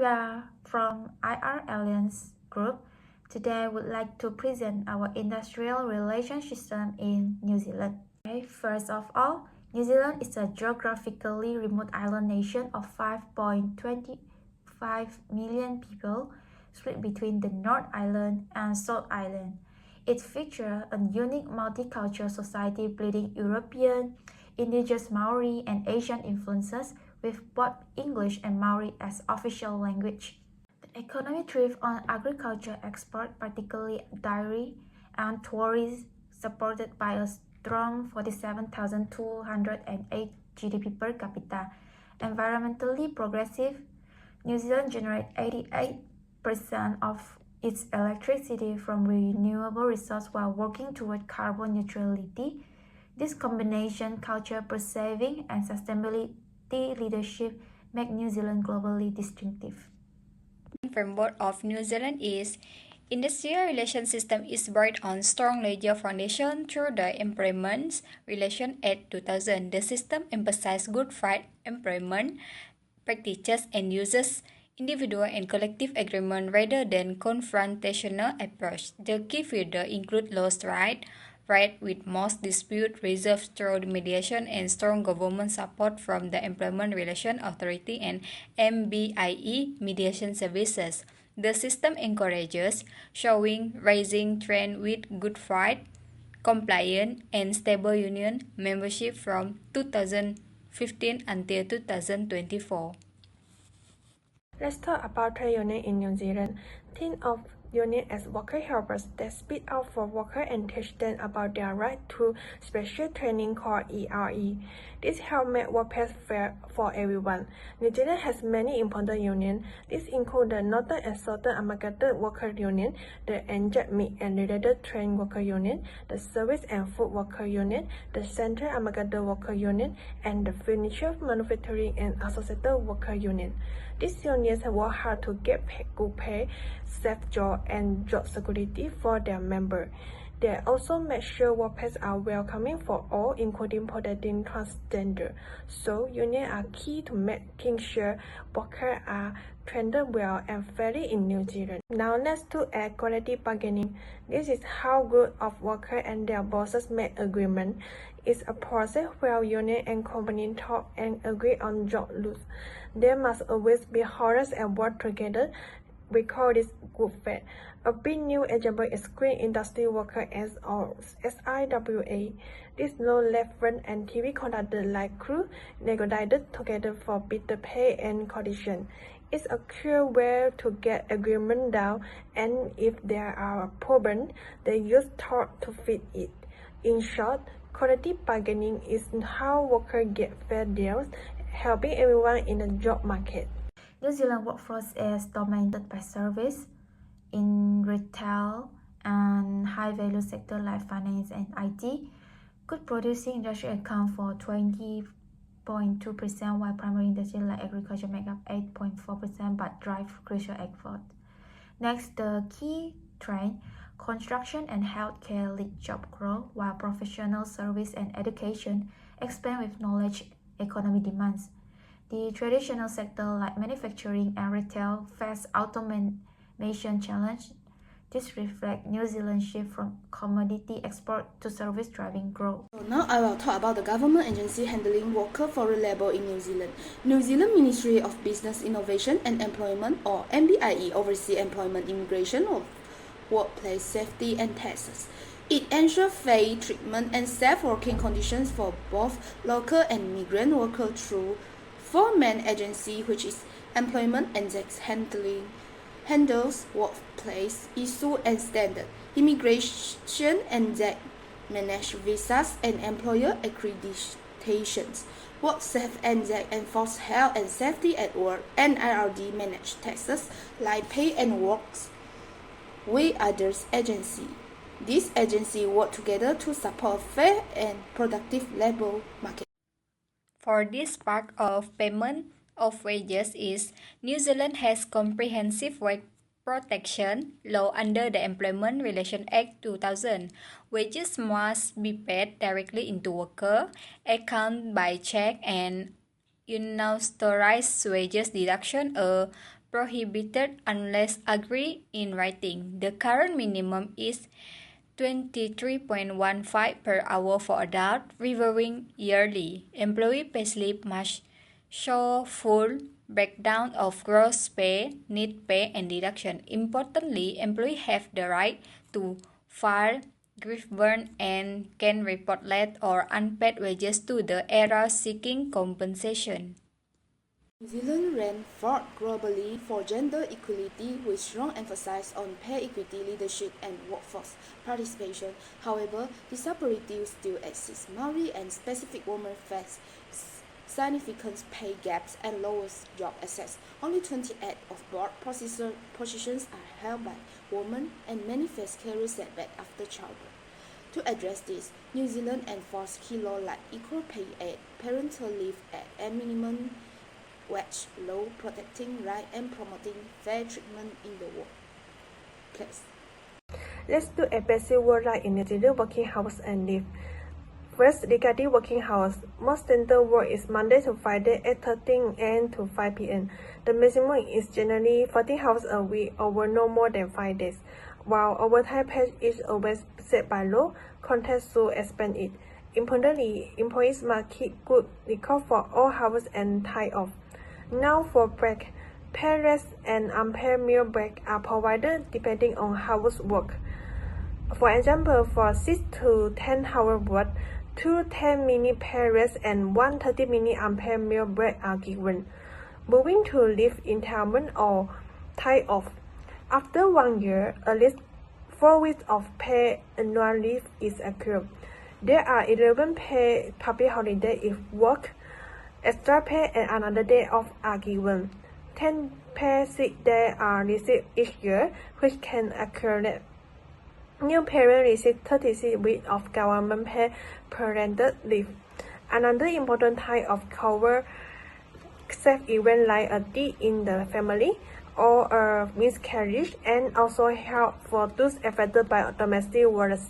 we are from IR Alliance Group. Today, we'd like to present our industrial relations system in New Zealand. Okay, first of all, New Zealand is a geographically remote island nation of 5.25 million people, split between the North Island and South Island. It features a unique multicultural society blending European, indigenous Maori, and Asian influences, with both English and Maori as official language. The economy thrives on agriculture export, particularly dairy, and tourism, supported by a strong 47,208 GDP per capita. Environmentally progressive, New Zealand generates 88% of its electricity from renewable resources while working toward carbon neutrality. This combination, culture preserving and sustainability leadership, make New Zealand globally distinctive. Framework of New Zealand is industrial relation system is built on strong legal foundation through the Employment Relation Act 2000. The system emphasizes good faith employment practices and uses individual and collective agreement rather than confrontational approach. The key features include lost right with most dispute resolved through mediation and strong government support from the Employment Relation Authority and MBIE mediation services. The system encourages showing rising trend with good faith, compliant and stable union membership from 2015 until 2024. Let's talk about trade union in New Zealand. Think of union as worker helpers that speak out for workers and teach them about their right to special training called ERE. This helps make workplace fair for everyone. New Zealand has many important unions. These include the Northern and Southern Amalgamated Worker Union, the Injured Meat and Related Trade Worker Union, the Service and Food Worker Union, the Central Amalgamated Worker Union, and the Furniture Manufacturing and Associated Worker Union. These unions work hard to get good pay, safe job, and job security for their members. They also make sure workplaces are welcoming for all, including protecting transgender. So, unions are key to making sure workers are treated well and fairly in New Zealand. Now let's look at collective bargaining. This is how groups of workers and their bosses make agreements. It's a process where union and company talk and agree on job rules. They must always be honest and work together. We call this good faith. A big new example is Screen Industry Worker as or SIWA. This low-level film and TV contractors like crew negotiated together for better pay and conditions. It's a clear way to get agreement down, and if there are problems, they use talk to fix it. In short, collective bargaining is how workers get fair deals, helping everyone in the job market. New Zealand workforce is dominated by service in retail and high-value sectors like finance and IT. Good producing industry account for 20.2%, while primary industry like agriculture make up 8.4% but drive crucial export. Next, the key trend, construction and healthcare lead job growth, while professional service and education expand with knowledge economy demands. The traditional sector like manufacturing and retail face automation challenge. This reflects New Zealand's shift from commodity export to service driving growth. So now I will talk about the government agency handling worker foreign labour in New Zealand. New Zealand Ministry of Business Innovation and Employment, or MBIE, oversees employment, immigration, of workplace safety and taxes. It ensures fair treatment and safe working conditions for both local and migrant workers through four-man agency, which is Employment and Tax handles workplace issue and standard, immigration and tax manage visas and employer accreditations, work safe and tax enforce health and safety at work, and IRD manage taxes like pay and works with others agency. These agencies work together to support fair and productive labor market. For this part of payment of wages is New Zealand has comprehensive wage protection law under the Employment Relation Act 2000. Wages must be paid directly into worker account by check, and unauthorized wages deduction, a prohibited unless agreed in writing. The current minimum is 23.15 per hour for adult, reviewing yearly. Employee payslip must show full breakdown of gross pay, net pay, and deduction. Importantly, employees have the right to file grievance and can report late or unpaid wages to the ERA seeking compensation. New Zealand ranked fourth globally for gender equality with strong emphasis on pay equity, leadership and workforce participation. However, disparities still exist. Maori and Pacific women face significant pay gaps and lower job access. Only 28 of board positions are held by women, and many face career setbacks after childbirth. To address this, New Zealand enforced key laws like equal pay act, parental leave act, and minimum wage law protecting rights and promoting fair treatment in the workplace. Let's do a basic work right in New Zealand working hours and leave. First, regarding working hours, most standard work is Monday to Friday 8:30 a.m. to 5 p.m. The maximum is generally 14 hours a week over no more than 5 days, while overtime pay is always set by law. Contracts should expand it. Importantly, employees must keep good record for all hours and time off. Now for break, paid rest and unpaid meal break are provided depending on hours work. For example, for 6 to 10 hour work, 2 10-minute paid rest and 1 30-minute unpaid meal break are given. Moving to leave entitlement or time off. After 1 year, at least 4 weeks of paid annual leave is accrued. There are 11 paid public holidays if work, extra pay and another day off are given. 10 paid sick days are received each year, which can accumulate. New parents receive 36 weeks of government paid parental leave. Another important type of cover safe events like a death in the family or a miscarriage, and also help for those affected by domestic violence.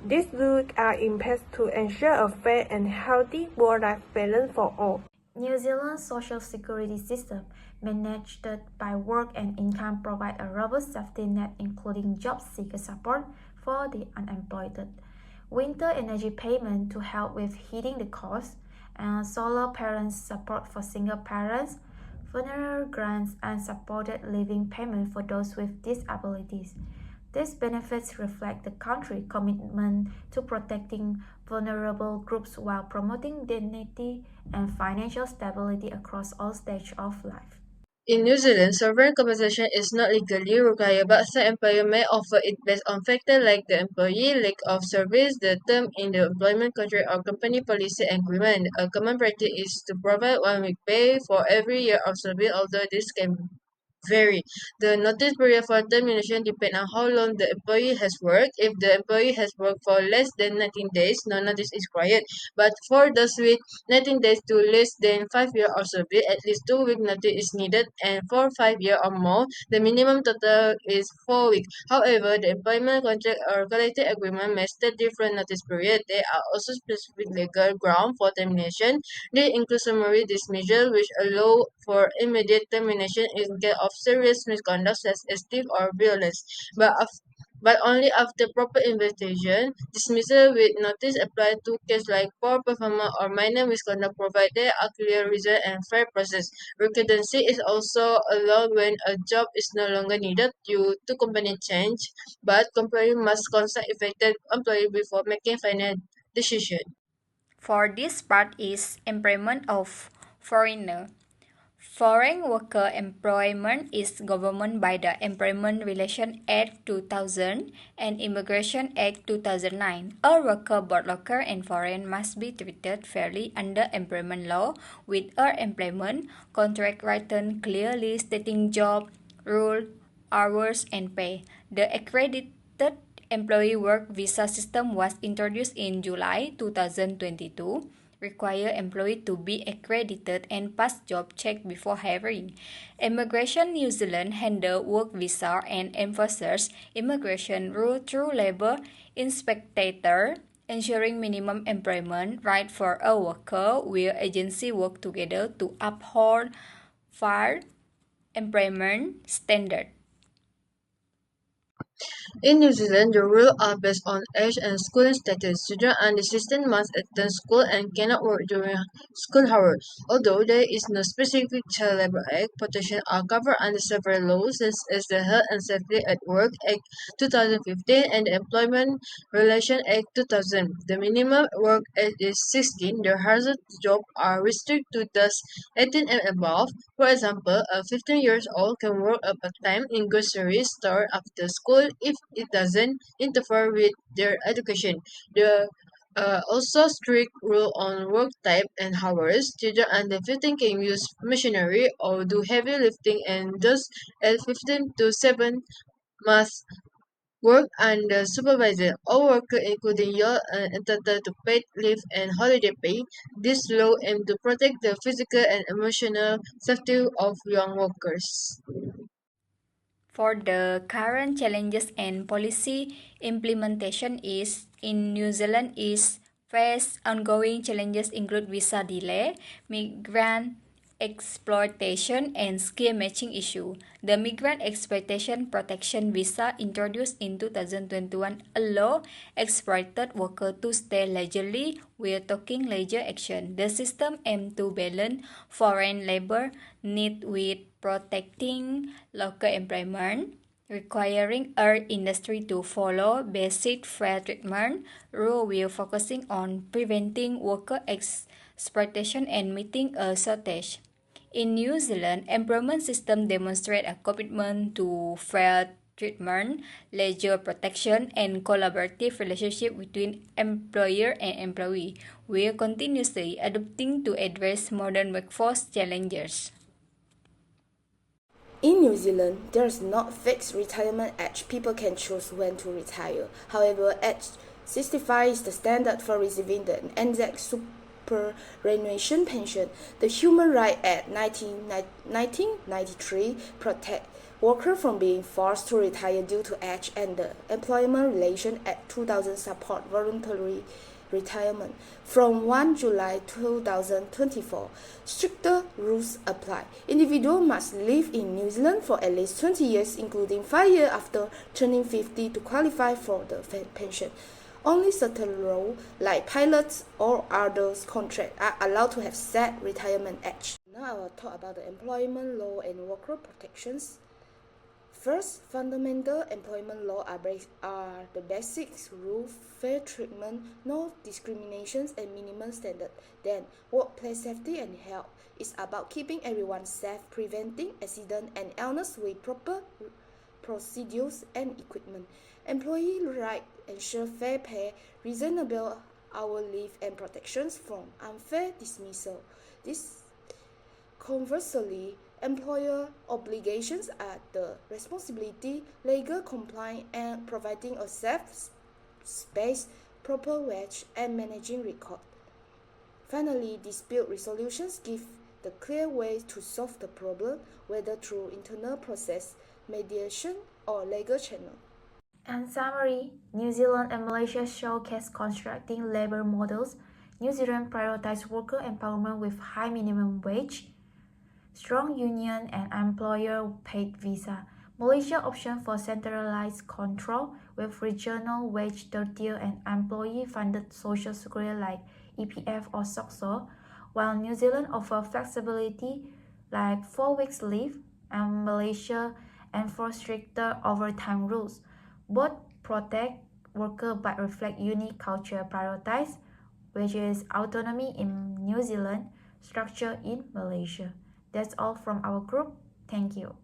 These rules are in place to ensure a fair and healthy work-life balance for all. New Zealand's social security system, managed by work and income, provides a robust safety net including job seeker support for the unemployed, winter energy payment to help with heating the cost, and solar parents support for single parents, funeral grants, and supported living payment for those with disabilities. These benefits reflect the country's commitment to protecting vulnerable groups while promoting dignity and financial stability across all stages of life. In New Zealand, sovereign compensation is not legally required, but some employer may offer it based on factors like the employee, length of service, the term in the employment contract, or company policy agreement. A common practice is to provide 1 week pay for every year of service, although this can vary. The notice period for termination depends on how long the employee has worked. If the employee has worked for less than 19 days, no notice is required. But for those with 19 days to less than 5 years of service, at least 2 week notice is needed, and for 5 years or more, the minimum total is 4 weeks. However, the employment contract or collective agreement may state different notice period. There are also specific legal grounds for termination. They include summary dismissal, which allow for immediate termination in case of serious misconduct such as theft or violence, but but only after proper investigation. Dismissal with notice apply to cases like poor performance or minor misconduct, provided there are clear reason and fair process. Redundancy is also allowed when a job is no longer needed due to company change, but company must consult affected employee before making final decision. For this part is employment of foreigner. Foreign worker employment is governed by the Employment Relations Act 2000 and Immigration Act 2009. All worker, both local and foreign, must be treated fairly under employment law, with all employment contract written clearly stating job, rule, hours, and pay. The accredited employee work visa system was introduced in July 2022. Require employee to be accredited and pass job check before hiring. Immigration New Zealand handle work visa and enforces immigration rule through labor inspector, ensuring minimum employment right for a worker, where agency work together to uphold fair employment standard. In New Zealand, the rules are based on age and schooling status. Children under 16 must attend school and cannot work during school hours. Although there is no specific Child Labour Act, protections are covered under several laws such as the Health and Safety at Work Act 2015 and the Employment Relations Act 2000. The minimum work age is 16. The hazard jobs are restricted to those 18 and above. For example, a 15-year-old can work a part-time in grocery store after school if it doesn't interfere with their education. There are also strict rule on work type and hours. Children under 15 can use machinery or do heavy lifting, and those at 15 to 7 must work under supervision. All workers, including you, are entitled to paid leave and holiday pay. This law aims to protect the physical and emotional safety of young workers. For the current challenges and policy implementation is in New Zealand is face ongoing challenges include visa delay, migrant exploitation and skill matching issue. The Migrant Exploitation Protection Visa introduced in 2021 allow exploited workers to stay legally while taking legal action. The system aims to balance foreign labor need with protecting local employment, requiring our industry to follow basic fair treatment rule while focusing on preventing worker exploitation and meeting a shortage. In New Zealand, employment system demonstrate a commitment to fair treatment, legal protection, and collaborative relationship between employer and employee. We are continuously adapting to address modern workforce challenges. In New Zealand, there is not fixed retirement age. People can choose when to retire. However, age 65 is the standard for receiving the NZ superannuation pension. The Human Rights Act 1993 protects workers from being forced to retire due to age, and the Employment Relations Act 2000 support voluntary retirement. From 1 July 2024, stricter rules apply. Individuals must live in New Zealand for at least 20 years, including 5 years after turning 50 to qualify for the pension. Only certain roles, like pilots or others contract, are allowed to have set retirement age. Now I will talk about the employment law and worker protections. First, fundamental employment law are the basics, rules, fair treatment, no discriminations, and minimum standard. Then, workplace safety and health is about keeping everyone safe, preventing accident and illness with proper procedures and equipment. Employee rights ensure fair pay, reasonable hour leave, and protections from unfair dismissal. Conversely, employer obligations are the responsibility, legal compliance, and providing a safe space, proper wage, and managing record. Finally, dispute resolutions give the clear way to solve the problem, whether through internal process, mediation, or legal channel. In summary, New Zealand and Malaysia showcase constructing labor models. New Zealand prioritizes worker empowerment with high minimum wage, strong union, and employer-paid visa. Malaysia option for centralized control with regional wage tier and employee-funded social security like EPF or SOCSO, while New Zealand offer flexibility like 4 weeks leave, and Malaysia enforce stricter overtime rules. Both protect workers but reflect unique culture priorities, which is autonomy in New Zealand, structure in Malaysia. That's all from our group. Thank you.